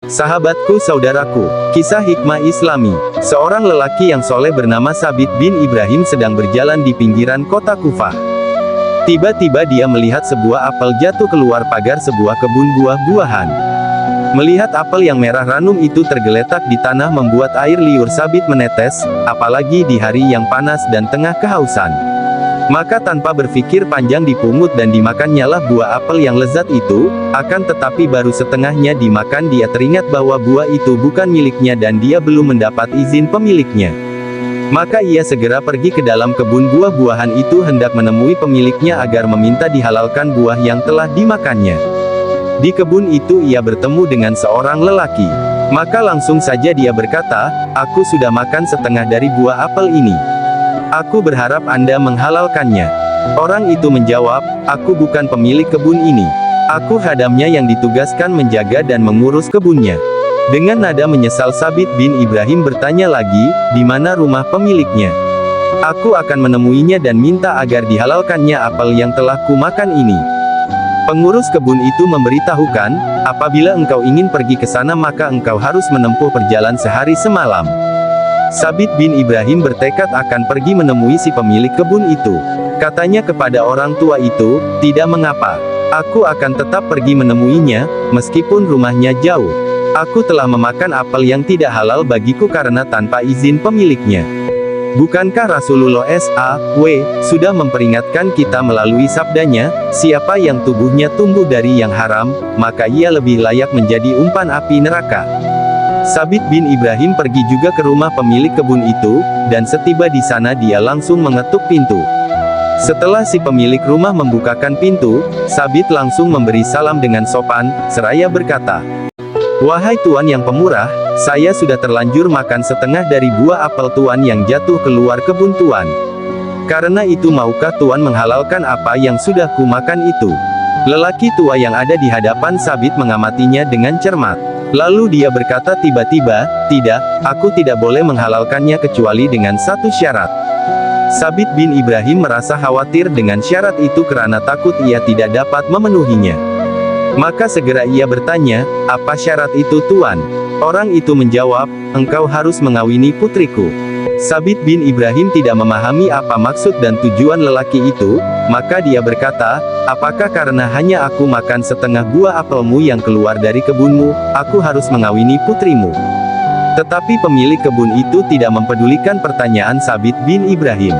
Sahabatku saudaraku, kisah hikmah Islami. Seorang lelaki yang soleh bernama Sabit bin Ibrahim sedang berjalan di pinggiran kota Kufah. Tiba-tiba dia melihat sebuah apel jatuh keluar pagar sebuah kebun buah-buahan. Melihat apel yang merah ranum itu tergeletak di tanah membuat air liur Sabit menetes, apalagi di hari yang panas dan tengah kehausan. Maka tanpa berpikir panjang dipungut dan dimakannyalah buah apel yang lezat itu, akan tetapi baru setengahnya dimakan dia teringat bahwa buah itu bukan miliknya dan dia belum mendapat izin pemiliknya. Maka ia segera pergi ke dalam kebun buah-buahan itu hendak menemui pemiliknya agar meminta dihalalkan buah yang telah dimakannya. Di kebun itu ia bertemu dengan seorang lelaki. Maka langsung saja dia berkata, "Aku sudah makan setengah dari buah apel ini. Aku berharap Anda menghalalkannya." Orang itu menjawab, "Aku bukan pemilik kebun ini. Aku khadamnya yang ditugaskan menjaga dan mengurus kebunnya." Dengan nada menyesal Sabit bin Ibrahim bertanya lagi, "Di mana rumah pemiliknya? Aku akan menemuinya dan minta agar dihalalkannya apel yang telah kumakan ini." Pengurus kebun itu memberitahukan, "Apabila engkau ingin pergi ke sana maka engkau harus menempuh perjalanan sehari semalam." Sabit bin Ibrahim bertekad akan pergi menemui si pemilik kebun itu. Katanya kepada orang tua itu, "Tidak mengapa. Aku akan tetap pergi menemuinya, meskipun rumahnya jauh. Aku telah memakan apel yang tidak halal bagiku karena tanpa izin pemiliknya. Bukankah Rasulullah SAW sudah memperingatkan kita melalui sabdanya, siapa yang tubuhnya tumbuh dari yang haram, maka ia lebih layak menjadi umpan api neraka." Sabit bin Ibrahim pergi juga ke rumah pemilik kebun itu, dan setiba di sana dia langsung mengetuk pintu. Setelah si pemilik rumah membukakan pintu, Sabit langsung memberi salam dengan sopan, seraya berkata, "Wahai Tuan yang pemurah, saya sudah terlanjur makan setengah dari buah apel Tuan yang jatuh keluar kebun Tuan. Karena itu maukah Tuan menghalalkan apa yang sudah kumakan itu?" Lelaki tua yang ada di hadapan Sabit mengamatinya dengan cermat. Lalu dia berkata tiba-tiba, "Tidak, aku tidak boleh menghalalkannya kecuali dengan satu syarat." Sabit bin Ibrahim merasa khawatir dengan syarat itu karena takut ia tidak dapat memenuhinya. Maka segera ia bertanya, "Apa syarat itu Tuan?" Orang itu menjawab, "Engkau harus mengawini putriku." Sabit bin Ibrahim tidak memahami apa maksud dan tujuan lelaki itu, maka dia berkata, "Apakah karena hanya aku makan setengah buah apelmu yang keluar dari kebunmu, aku harus mengawini putrimu?" Tetapi pemilik kebun itu tidak mempedulikan pertanyaan Sabit bin Ibrahim.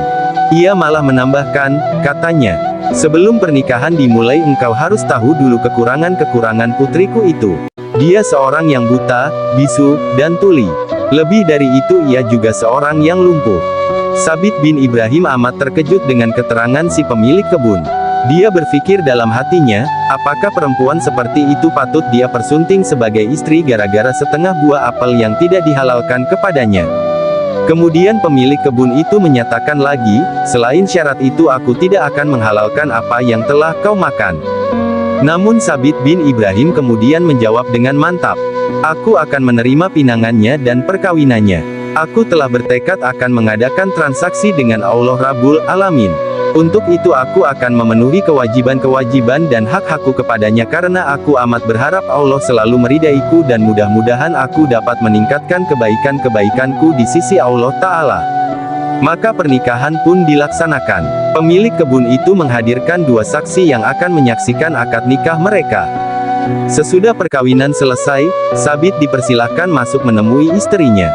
Ia malah menambahkan, katanya, "Sebelum pernikahan dimulai engkau harus tahu dulu kekurangan-kekurangan putriku itu. Dia seorang yang buta, bisu, dan tuli. Lebih dari itu ia juga seorang yang lumpuh." Sabit bin Ibrahim amat terkejut dengan keterangan si pemilik kebun. Dia berpikir dalam hatinya, apakah perempuan seperti itu patut dia persunting sebagai istri gara-gara setengah buah apel yang tidak dihalalkan kepadanya. Kemudian pemilik kebun itu menyatakan lagi, "Selain syarat itu aku tidak akan menghalalkan apa yang telah kau makan." Namun Sabit bin Ibrahim kemudian menjawab dengan mantap, "Aku akan menerima pinangannya dan perkawinannya. Aku telah bertekad akan mengadakan transaksi dengan Allah Rabbul Alamin. Untuk itu aku akan memenuhi kewajiban-kewajiban dan hak-hakku kepadanya karena aku amat berharap Allah selalu meridaiku dan mudah-mudahan aku dapat meningkatkan kebaikan-kebaikanku di sisi Allah Ta'ala." Maka pernikahan pun dilaksanakan. Pemilik kebun itu menghadirkan dua saksi yang akan menyaksikan akad nikah mereka. Sesudah perkawinan selesai, Sabit dipersilahkan masuk menemui istrinya.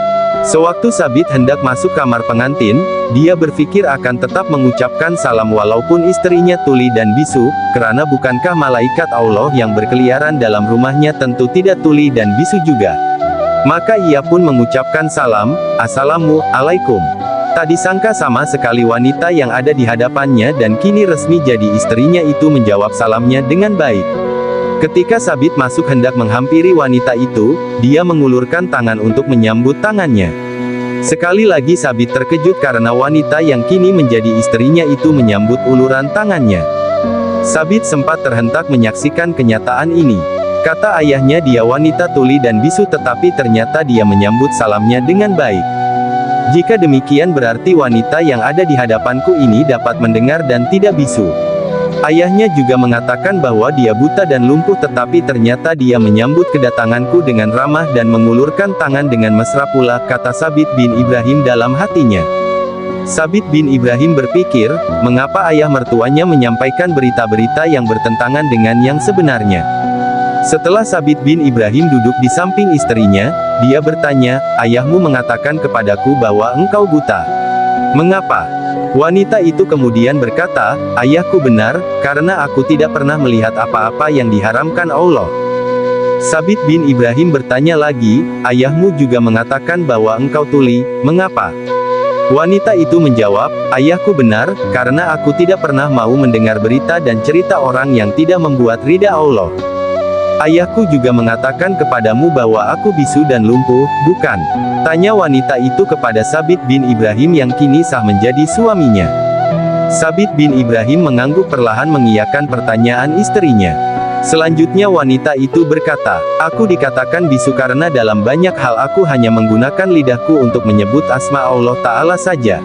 Sewaktu Sabit hendak masuk kamar pengantin, dia berpikir akan tetap mengucapkan salam walaupun istrinya tuli dan bisu, karena bukankah malaikat Allah yang berkeliaran dalam rumahnya tentu tidak tuli dan bisu juga. Maka ia pun mengucapkan salam, "Assalamualaikum." Tak disangka sama sekali wanita yang ada di hadapannya dan kini resmi jadi istrinya itu menjawab salamnya dengan baik. Ketika Sabit masuk hendak menghampiri wanita itu, dia mengulurkan tangan untuk menyambut tangannya. Sekali lagi Sabit terkejut karena wanita yang kini menjadi istrinya itu menyambut uluran tangannya. Sabit sempat terhentak menyaksikan kenyataan ini. Kata ayahnya dia wanita tuli dan bisu tetapi ternyata dia menyambut salamnya dengan baik. Jika demikian berarti wanita yang ada di hadapanku ini dapat mendengar dan tidak bisu. Ayahnya juga mengatakan bahwa dia buta dan lumpuh, tetapi ternyata dia menyambut kedatanganku dengan ramah dan mengulurkan tangan dengan mesra pula, kata Sabit bin Ibrahim dalam hatinya. Sabit bin Ibrahim berpikir, mengapa ayah mertuanya menyampaikan berita-berita yang bertentangan dengan yang sebenarnya. Setelah Sabit bin Ibrahim duduk di samping istrinya, dia bertanya, ayahmu mengatakan kepadaku bahwa engkau buta. Mengapa? Wanita itu kemudian berkata, ayahku benar, karena aku tidak pernah melihat apa-apa yang diharamkan Allah. Sabit bin Ibrahim bertanya lagi, ayahmu juga mengatakan bahwa engkau tuli, mengapa? Wanita itu menjawab, ayahku benar, karena aku tidak pernah mau mendengar berita dan cerita orang yang tidak membuat ridha Allah. Ayahku juga mengatakan kepadamu bahwa aku bisu dan lumpuh, bukan? Tanya wanita itu kepada Sabit bin Ibrahim yang kini sah menjadi suaminya. Sabit bin Ibrahim mengangguk perlahan mengiyakan pertanyaan istrinya. Selanjutnya wanita itu berkata, aku dikatakan bisu karena dalam banyak hal aku hanya menggunakan lidahku untuk menyebut asma Allah Ta'ala saja.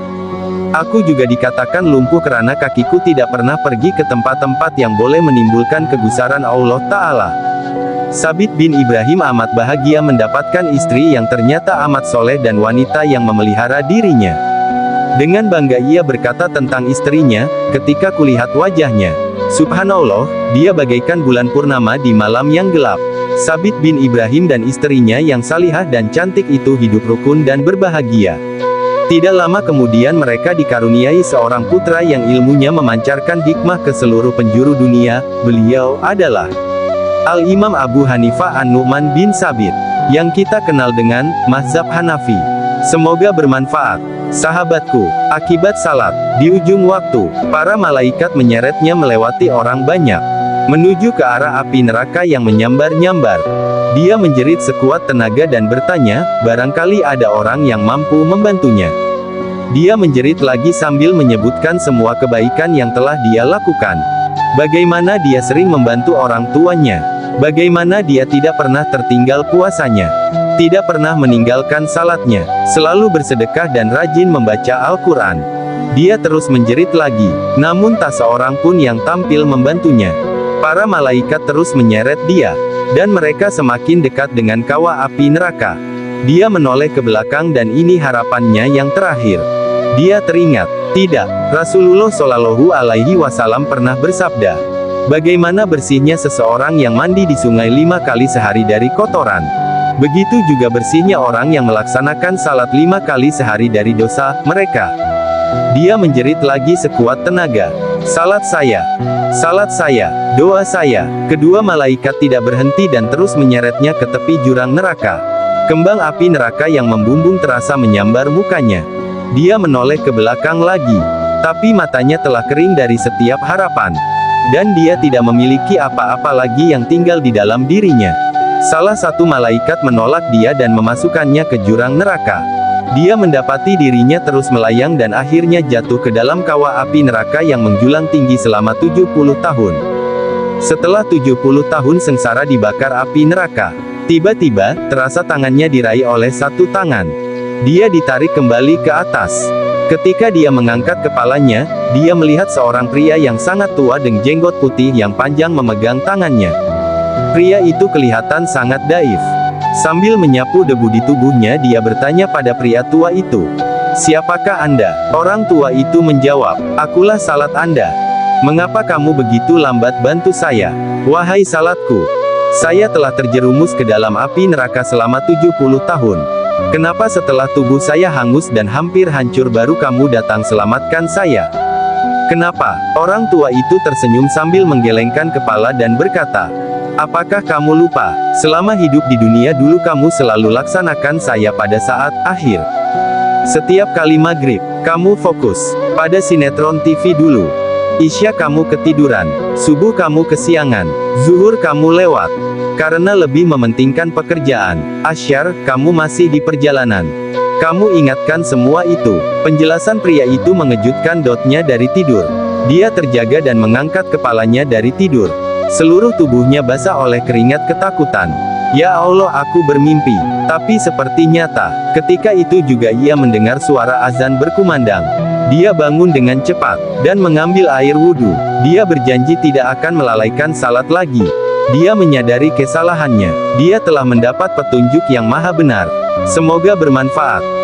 Aku juga dikatakan lumpuh karena kakiku tidak pernah pergi ke tempat-tempat yang boleh menimbulkan kegusaran Allah Ta'ala. Sabit bin Ibrahim amat bahagia mendapatkan istri yang ternyata amat soleh dan wanita yang memelihara dirinya. Dengan bangga ia berkata tentang istrinya, ketika kulihat wajahnya, subhanallah, dia bagaikan bulan purnama di malam yang gelap. Sabit bin Ibrahim dan istrinya yang salihah dan cantik itu hidup rukun dan berbahagia. Tidak lama kemudian mereka dikaruniai seorang putra yang ilmunya memancarkan hikmah ke seluruh penjuru dunia. Beliau adalah Al-Imam Abu Hanifah An-Nu'man bin Sabit, yang kita kenal dengan mazhab Hanafi. Semoga bermanfaat. Sahabatku, akibat salat, di ujung waktu, para malaikat menyeretnya melewati orang banyak, menuju ke arah api neraka yang menyambar-nyambar. Dia menjerit sekuat tenaga dan bertanya, barangkali ada orang yang mampu membantunya. Dia menjerit lagi sambil menyebutkan semua kebaikan yang telah dia lakukan. Bagaimana dia sering membantu orang tuanya. Bagaimana dia tidak pernah tertinggal puasanya. Tidak pernah meninggalkan salatnya. Selalu bersedekah dan rajin membaca Al-Quran. Dia terus menjerit lagi. Namun tak seorang pun yang tampil membantunya. Para malaikat terus menyeret dia. Dan mereka semakin dekat dengan kawah api neraka. Dia menoleh ke belakang dan ini harapannya yang terakhir. Dia teringat, tidak, Rasulullah Shallallahu Alaihi Wasallam pernah bersabda, bagaimana bersihnya seseorang yang mandi di sungai 5 kali sehari dari kotoran. Begitu juga bersihnya orang yang melaksanakan salat 5 kali sehari dari dosa mereka. Dia menjerit lagi sekuat tenaga, salat saya, doa saya. Kedua malaikat tidak berhenti dan terus menyeretnya ke tepi jurang neraka. Kembang api neraka yang membumbung terasa menyambar mukanya. Dia menoleh ke belakang lagi, tapi matanya telah kering dari setiap harapan. Dan dia tidak memiliki apa-apa lagi yang tinggal di dalam dirinya. Salah satu malaikat menolak dia dan memasukkannya ke jurang neraka. Dia mendapati dirinya terus melayang dan akhirnya jatuh ke dalam kawah api neraka yang menjulang tinggi selama 70 tahun. Setelah 70 tahun sengsara dibakar api neraka, tiba-tiba, terasa tangannya diraih oleh satu tangan. Dia ditarik kembali ke atas. Ketika dia mengangkat kepalanya, dia melihat seorang pria yang sangat tua dengan jenggot putih yang panjang memegang tangannya. Pria itu kelihatan sangat daif. Sambil menyapu debu di tubuhnya dia bertanya pada pria tua itu, siapakah Anda? Orang tua itu menjawab, akulah salat Anda. Mengapa kamu begitu lambat bantu saya? Wahai salatku, saya telah terjerumus ke dalam api neraka selama 70 tahun. Kenapa setelah tubuh saya hangus dan hampir hancur baru kamu datang selamatkan saya? Kenapa? Orang tua itu tersenyum sambil menggelengkan kepala dan berkata, apakah kamu lupa? Selama hidup di dunia dulu kamu selalu laksanakan saya pada saat akhir. Setiap kali maghrib, kamu fokus pada sinetron TV dulu. Isya kamu ketiduran, subuh kamu kesiangan, zuhur kamu lewat. Karena lebih mementingkan pekerjaan, asyar, kamu masih di perjalanan. Kamu ingatkan semua itu. Penjelasan pria itu mengejutkan Dotnya dari tidur. Dia terjaga dan mengangkat kepalanya dari tidur. Seluruh tubuhnya basah oleh keringat ketakutan. Ya Allah, aku bermimpi, tapi seperti nyata. Ketika itu juga ia mendengar suara azan berkumandang. Dia bangun dengan cepat, dan mengambil air wudhu. Dia berjanji tidak akan melalaikan salat lagi. Dia menyadari kesalahannya. Dia telah mendapat petunjuk yang maha benar. Semoga bermanfaat.